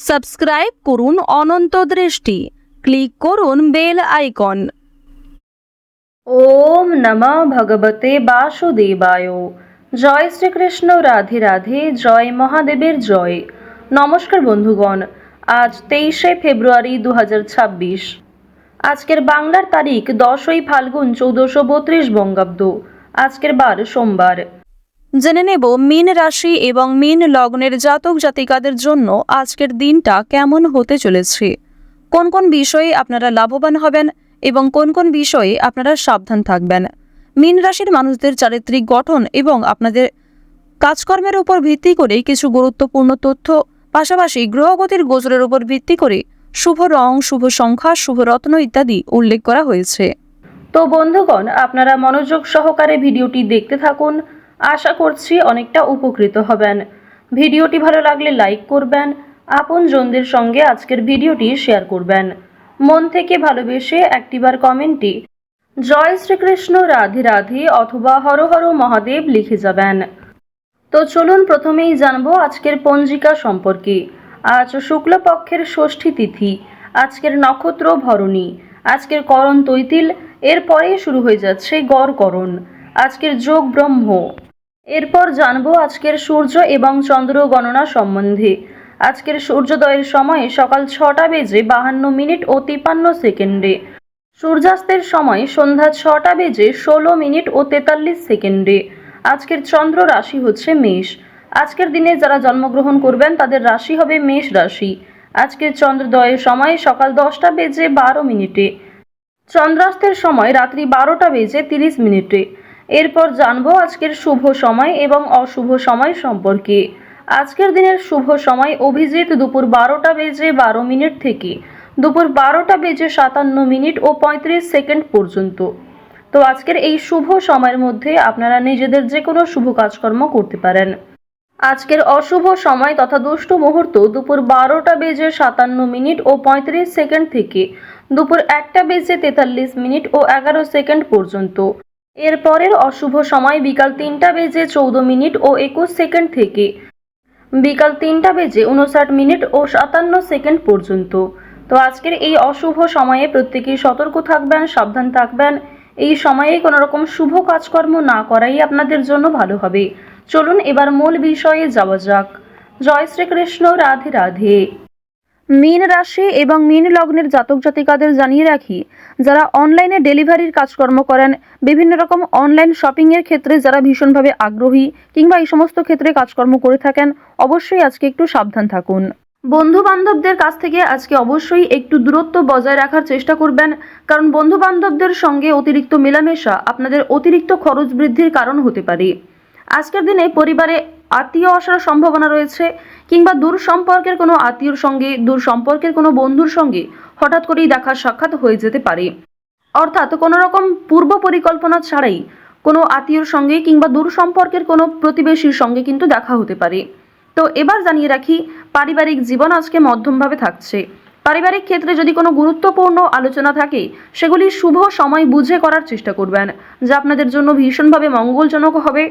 Subscribe করুন অনন্ত দৃষ্টি, click করুন বেল আইকন। ওম নমঃ ভগবতে বাসুদেবায়। জয় শ্রীকৃষ্ণ, রাধে রাধে, জয় মহাদেবের জয়। নমস্কার বন্ধুগণ, আজ 23শে ফেব্রুয়ারি 2026। আজকের বাংলার তারিখ 10ই ফাল্গুন 1432 বঙ্গাব্দ। আজকের বার সোমবার। জেনে নেব মীন রাশি এবং মীন লগ্নের জাতক জাতিকাদের জন্য আজকের দিনটা কেমন হতে চলেছে, কোন কোন বিষয়ে আপনারা লাভবান হবেন এবং কোন কোন বিষয়ে আপনারা সাবধান থাকবেন। মীন রাশির মানুষদের চারিত্রিক গঠন এবং আপনাদের কাজকর্মের উপর ভিত্তি করে কিছু গুরুত্বপূর্ণ তথ্য, পাশাপাশি গ্রহগতির গোচরের উপর ভিত্তি করে শুভ রং, শুভ সংখ্যা, শুভ রত্ন ইত্যাদি উল্লেখ করা হয়েছে। তো বন্ধুগণ, আপনারা মনোযোগ সহকারে ভিডিওটি দেখতে থাকুন। আশা করছি অনেকটা উপকৃত হবেন। ভিডিওটি ভালো লাগলে লাইক করবেন, আপনজনদের সঙ্গে আজকের ভিডিওটি শেয়ার করবেন। মন থেকে ভালোবেসে একটিবার কমেন্টে জয় শ্রীকৃষ্ণ, রাধে রাধে অথবা হর হর মহাদেব লিখে যাবেন। তো চলুন প্রথমেই জানবো আজকের পঞ্জিকা সম্পর্কে। আজ শুক্লপক্ষের ষষ্ঠী তিথি, আজকের নক্ষত্র ভরণী, আজকের করণ তৈতিল, এরপরে শুরু হয়ে যাচ্ছে গড়করণ, আজকের যোগ ব্রহ্ম। এরপর জানবো আজকের সূর্য এবং চন্দ্র গণনা সম্বন্ধে। আজকের সূর্যোদয়ের সময় সকাল 6টা বেজে 52 মিনিট ও 53 সেকেন্ডে, সূর্যাস্তের সময় সন্ধ্যা 6টা বেজে 16 মিনিট ও 43 সেকেন্ডে। আজকের চন্দ্র রাশি হচ্ছে মেষ। আজকের দিনে যারা জন্মগ্রহণ করবেন তাদের রাশি হবে মেষ রাশি। আজকের চন্দ্রোদয়ের সময় সকাল 10টা বেজে 12 মিনিটে, চন্দ্রাস্তের সময় রাত্রি 12টা বেজে 30 মিনিটে। এরপর জানবো আজকের শুভ সময় এবং অশুভ সময় সম্পর্কে। আজকের দিনের শুভ সময় অভিজিৎ দুপুর 12টা বেজে 12 মিনিট থেকে দুপুর 12টা বেজে 57 মিনিট ও 35 সেকেন্ড পর্যন্ত। তো আজকের এই শুভ সময়ের মধ্যে আপনারা নিজেদের যে কোনো শুভ কাজকর্ম করতে পারেন। আজকের অশুভ সময় তথা দুষ্ট মুহূর্ত দুপুর 12টা বেজে 57 মিনিট ও 35 সেকেন্ড থেকে দুপুর 1টা বেজে 43 মিনিট ও 11 সেকেন্ড পর্যন্ত। এরপরের অশুভ সময় বিকাল 3টা বেজে 14 মিনিট ও 21 সেকেন্ড থেকে বিকাল 3টা বেজে 59 মিনিট ও 57 সেকেন্ড পর্যন্ত। তো আজকের এই অশুভ সময়ে প্রত্যেকেই সতর্ক থাকবেন, সাবধান থাকবেন। এই সময়ে কোনো রকম শুভ কাজকর্ম না করাই আপনাদের জন্য ভালো হবে। চলুন এবার মূল বিষয়ে যাওয়া যাক। জয় শ্রীকৃষ্ণ, রাধে রাধে। মীন রাশি এবং মীন লগ্নের জাতক জাতিকাদের জানিয়ে রাখি, যারা অনলাইনে ডেলিভারির কাজকর্ম করেন, বিভিন্ন রকম অনলাইন শপিংয়ের ক্ষেত্রে যারা ভীষণভাবে আগ্রহী কিংবা এই সমস্ত ক্ষেত্রে কাজকর্ম করে থাকেন, অবশ্যই আজকে একটু সাবধান থাকুন। বন্ধু বান্ধবদের কাছ থেকে আজকে অবশ্যই একটু দূরত্ব বজায় রাখার চেষ্টা করবেন, কারণ বন্ধু বান্ধবদের সঙ্গে অতিরিক্ত মেলামেশা আপনাদের অতিরিক্ত খরচ বৃদ্ধির কারণ হতে পারে। আজকের দিনে পরিবারে আত্মীয় আসার সম্ভাবনা রয়েছে, কিংবা দূর সম্পর্কের কোনো আত্মীয়র সঙ্গে, দূর সম্পর্কের কোনো বন্ধুর সঙ্গে হঠাৎ করেই দেখা সাক্ষাৎ হয়ে যেতে পারে। অর্থাৎ কোনো রকম পূর্ব পরিকল্পনা ছাড়াই কোনো আত্মীয়র সঙ্গে কিংবা দূর সম্পর্কের কোনো প্রতিবেশীর সঙ্গে কিন্তু দেখা হতে পারে। তো এবার জানিয়ে রাখি, পারিবারিক জীবন আজকে মধ্যমভাবে থাকছে। পারিবারিক ক্ষেত্রে যদি কোনো গুরুত্বপূর্ণ আলোচনা থাকে, সেগুলি শুভ সময় বুঝে করার চেষ্টা করবেন, যা আপনাদের জন্য ভীষণভাবে মঙ্গলজনক হবে।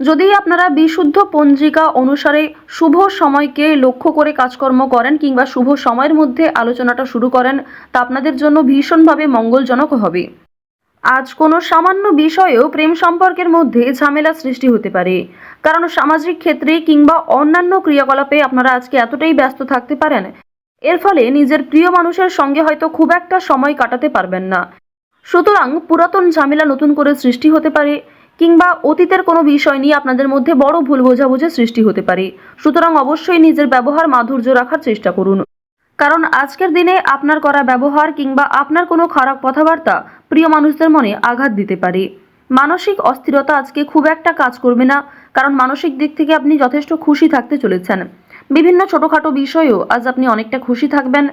যদি আপনারা বিশুদ্ধ পঞ্জিকা অনুসারে শুভ সময়কে লক্ষ্য করে কাজকর্ম করেন কিংবা শুভ সময়ের মধ্যে আলোচনাটা শুরু করেন, তা আপনাদের জন্য ভীষণভাবে মঙ্গলজনক হবে। আজ কোনো সামান্য বিষয়েও প্রেম সম্পর্কের মধ্যে ঝামেলা সৃষ্টি হতে পারে, কারণ সামাজিক ক্ষেত্রে কিংবা অন্যান্য ক্রিয়াকলাপে আপনারা আজকে এতটাই ব্যস্ত থাকতে পারেন, এর ফলে নিজের প্রিয় মানুষের সঙ্গে হয়তো খুব একটা সময় কাটাতে পারবেন না। সুতরাং পুরাতন ঝামেলা নতুন করে সৃষ্টি হতে পারে, কিংবা অতীতের কোনো বিষয় নিয়ে আপনাদের মধ্যে বড় ভুল বোঝাবুঝি সৃষ্টি হতে পারে। সুতরাং অবশ্যই নিজের ব্যবহার মাধুর্য রাখার চেষ্টা করুন, কারণ আজকের দিনে আপনার করা ব্যবহার কিংবা আপনার কোনো খারাপ কথাবার্তা প্রিয় মানুষদের মনে আঘাত দিতে পারে। মানসিক অস্থিরতা আজকে খুব একটা কাজ করবে না, কারণ মানসিক দিক থেকে আপনি যথেষ্ট খুশি থাকতে চলেছেন। বিভিন্ন ছোটখাটো বিষয়েও আজ আপনি অনেকটা খুশি থাকবেন।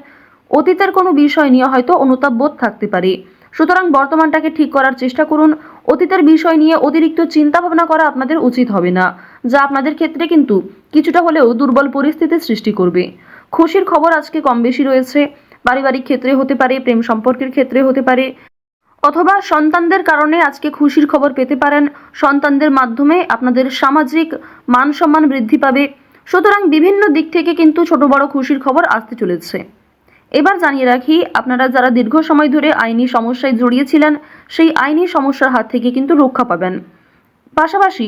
অতীতের কোনো বিষয় নিয়ে হয়তো অনুতাপ বোধ থাকতে পারে। সুতরাং বর্তমানটাকে ঠিক করার চেষ্টা করুন। অতীতের বিষয় নিয়ে অতিরিক্ত চিন্তা ভাবনা করা আপনাদের উচিত হবে না, যা আপনাদের ক্ষেত্রে কিন্তু কিছুটা হলেও দুর্বল পরিস্থিতির সৃষ্টি করবে। খুশির খবর আজকে কম বেশি রয়েছে। পারিবারিক ক্ষেত্রে হতে পারে, প্রেম সম্পর্কের ক্ষেত্রে হতে পারে, অথবা সন্তানদের কারণে আজকে খুশির খবর পেতে পারেন। সন্তানদের মাধ্যমে আপনাদের সামাজিক মান সম্মান বৃদ্ধি পাবে। সুতরাং বিভিন্ন দিক থেকে কিন্তু ছোট বড় খুশির খবর আসতে চলেছে। এবার জানিয়ে রাখি, আপনারা যারা দীর্ঘ সময় ধরে আইনি সমস্যায় জড়িয়েছিলেন, সেই আইনি সমস্যার হাত থেকে কিন্তু রক্ষা পাবেন। পাশাপাশি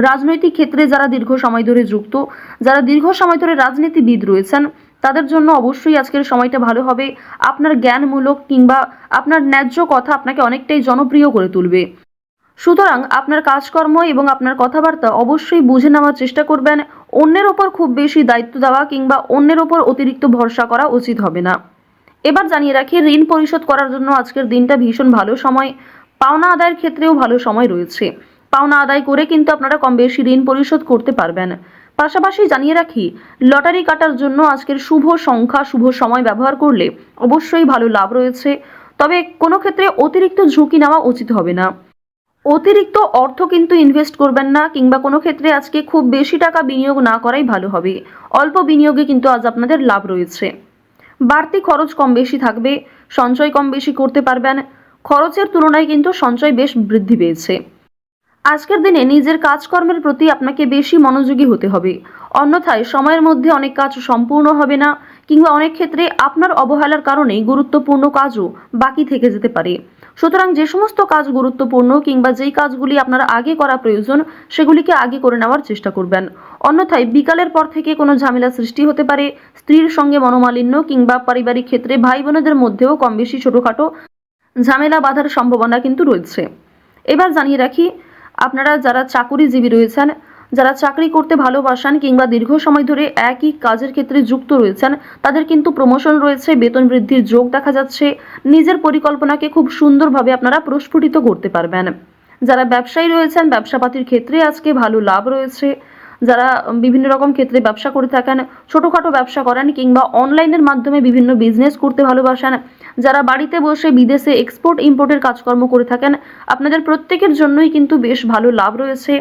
রাজনৈতিক ক্ষেত্রে যারা দীর্ঘ সময় ধরে যুক্ত, যারা দীর্ঘ সময় ধরে রাজনীতিবিদ রয়েছেন, তাদের জন্য অবশ্যই আজকের সময়টা ভালো হবে। আপনার জ্ঞানমূলক কিংবা আপনার ন্যায্য কথা আপনাকে অনেকটাই জনপ্রিয় করে তুলবে। সুতরাং আপনার কাজকর্ম এবং আপনার কথাবার্তা অবশ্যই বুঝে নেওয়ার চেষ্টা করবেন। অন্যের ওপর খুব বেশি দায়িত্ব দেওয়া কিংবা অন্যের ওপর অতিরিক্ত ভরসা করা উচিত হবে না। এবার জানিয়ে রাখি, ঋণ পরিশোধ করার জন্য আজকের দিনটা ভীষণ ভালো সময়। পাওনা আদায়ের ক্ষেত্রেও ভালো সময় রয়েছে। পাওনা আদায় করে কিন্তু আপনারা কম বেশি ঋণ পরিশোধ করতে পারবেন। পাশাপাশি জানিয়ে রাখি, লটারি কাটার জন্য আজকের শুভ সংখ্যা, শুভ সময় ব্যবহার করলে অবশ্যই ভালো লাভ রয়েছে। তবে কোনো ক্ষেত্রে অতিরিক্ত ঝুঁকি নেওয়া উচিত হবে না। অতিরিক্ত অর্থ কিন্তু ইনভেস্ট করবেন না, কিংবা কোনো ক্ষেত্রে আজকে খুব বেশি টাকা বিনিয়োগ না করাই ভালো হবে। অল্প বিনিয়োগে কিন্তু আজ আপনাদের লাভ রয়েছে। বাড়তি খরচ কম বেশি থাকবে, সঞ্চয় কম বেশি করতে পারবেন। খরচের তুলনায় কিন্তু সঞ্চয় বেশ বৃদ্ধি পেয়েছে। আজকের দিনে নিজের কাজকর্মের প্রতি আপনাকে বেশি মনোযোগী হতে হবে, অন্যথায় সময়ের মধ্যে অনেক কাজ সম্পূর্ণ হবে না, কিংবা অনেক ক্ষেত্রে আপনার অবহেলার কারণে গুরুত্বপূর্ণ কাজও বাকি থেকে যেতে পারে। সুতরাং যে সমস্ত কাজ গুরুত্বপূর্ণ কিংবা যেই কাজগুলি আপনার আগে করা প্রয়োজন, সেগুলিকে আগে করে নেওয়ার চেষ্টা করবেন। অন্যথায় বিকালের পর থেকে কোনো ঝামেলা সৃষ্টি হতে পারে। স্ত্রীর সঙ্গে মনোমালিন্য কিংবা পারিবারিক ক্ষেত্রে ভাই বোনেদের মধ্যেও কম বেশি ছোটোখাটো ঝামেলা বাঁধার সম্ভাবনা কিন্তু রয়েছে। এবার জানিয়ে রাখি, আপনারা যারা চাকুরিজীবী রয়েছেন, যারা চাকরি করতে ভালোবাসেন কিংবা দীর্ঘ সময় ধরে একই কাজের ক্ষেত্রে যুক্ত রয়েছেন, তাদের কিন্তু প্রমোশন রয়েছে, বেতন বৃদ্ধির যোগ দেখা যাচ্ছে। নিজের পরিকল্পনাকে খুব সুন্দরভাবে আপনারা প্রস্ফুটিত করতে পারবেন। যারা ব্যবসায়ী রয়েছেন, ব্যবসাপাতির ক্ষেত্রে আজকে ভালো লাভ রয়েছে। যারা বিভিন্ন রকম ক্ষেত্রে ব্যবসা করে থাকেন, ছোটোখাটো ব্যবসা করেন কিংবা অনলাইনের মাধ্যমে বিভিন্ন বিজনেস করতে ভালোবাসেন, যারা বাড়িতে বসে বিদেশে এক্সপোর্ট ইম্পোর্টের কাজকর্ম করে থাকেন, আপনাদের প্রত্যেকের জন্যই কিন্তু বেশ ভালো লাভ রয়েছে।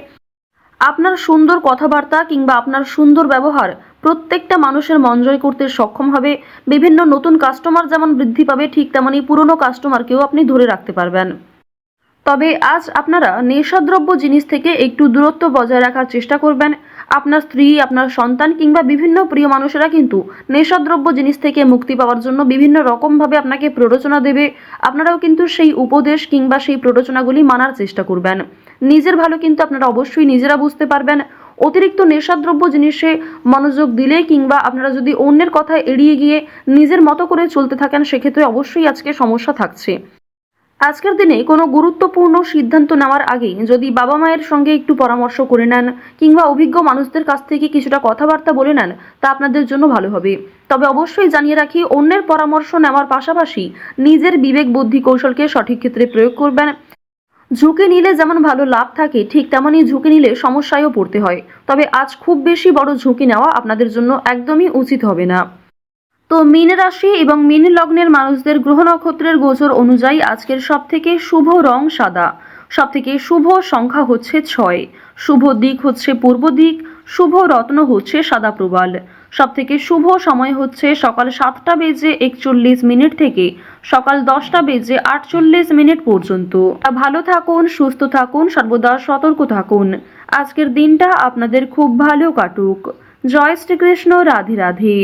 আপনার সুন্দর কথাবার্তা কিংবা আপনার সুন্দর ব্যবহার প্রত্যেকটা মানুষের মন জয় করতে সক্ষম হবে। বিভিন্ন নতুন কাস্টমার যেমন বৃদ্ধি পাবে, ঠিক তেমনি পুরনো কাস্টমারকেও আপনি ধরে রাখতে পারবেন। তবে আজ আপনারা নেশাদ্রব্য জিনিস থেকে একটু দূরত্ব বজায় রাখার চেষ্টা করবেন। আপনার স্ত্রী, আপনার সন্তান কিংবা বিভিন্ন প্রিয় মানুষেরা কিন্তু নেশাদ্রব্য জিনিস থেকে মুক্তি পাওয়ার জন্য বিভিন্ন রকমভাবে আপনাকে প্ররোচনা দেবে। আপনারাও কিন্তু সেই উপদেশ কিংবা সেই প্ররোচনাগুলি মানার চেষ্টা করবেন। নিজের ভালো কিন্তু আপনারা অবশ্যই নিজেরা বুঝতে পারবেন। অতিরিক্ত নেশাদ্রব্য জিনিসে মনোযোগ দিলে কিংবা আপনারা যদি অন্যের কথা এড়িয়ে গিয়ে নিজের মতো করে চলতে থাকেন, সেক্ষেত্রে অবশ্যই আজকে সমস্যা থাকছে। আজকের দিনে কোনো গুরুত্বপূর্ণ সিদ্ধান্ত নেওয়ার আগে যদি বাবা মায়ের সঙ্গে একটু পরামর্শ করে নেন কিংবা অভিজ্ঞ মানুষদের কাছ থেকে কিছুটা কথাবার্তা বলে নেন, তা আপনাদের জন্য ভালো হবে। তবে অবশ্যই জানিয়ে রাখি, অন্যের পরামর্শ নেওয়ার পাশাপাশি নিজের বিবেক বুদ্ধি কৌশলকে সঠিক ক্ষেত্রে প্রয়োগ করবেন। ঝুঁকি নিলে যেমন ভালো লাভ থাকে, ঠিক তেমনই ঝুঁকি নিলে সমস্যায়ও পড়তে হয়। তবে আজ খুব বেশি বড় ঝুঁকি নেওয়া আপনাদের জন্য একদমই উচিত হবে না। তো মীন রাশি এবং মীন লগ্নের মানুষদের গ্রহ নক্ষত্রের গোচর অনুযায়ী আজকের সবথেকে শুভ রং সাদা, সবথেকে শুভ সংখ্যা হচ্ছে 6, শুভ দিক হচ্ছে পূর্ব দিক, শুভ রত্ন হচ্ছে সাদা প্রবাল। সবথেকে শুভ সময় হচ্ছে সকাল 7টা বেজে 41 মিনিট থেকে সকাল 10টা বেজে 48 মিনিট পর্যন্ত। ভালো থাকুন, সুস্থ থাকুন, সর্বদা সতর্ক থাকুন। আজকের দিনটা আপনাদের খুব ভালো কাটুক। জয় শ্রীকৃষ্ণ, রাধে রাধে।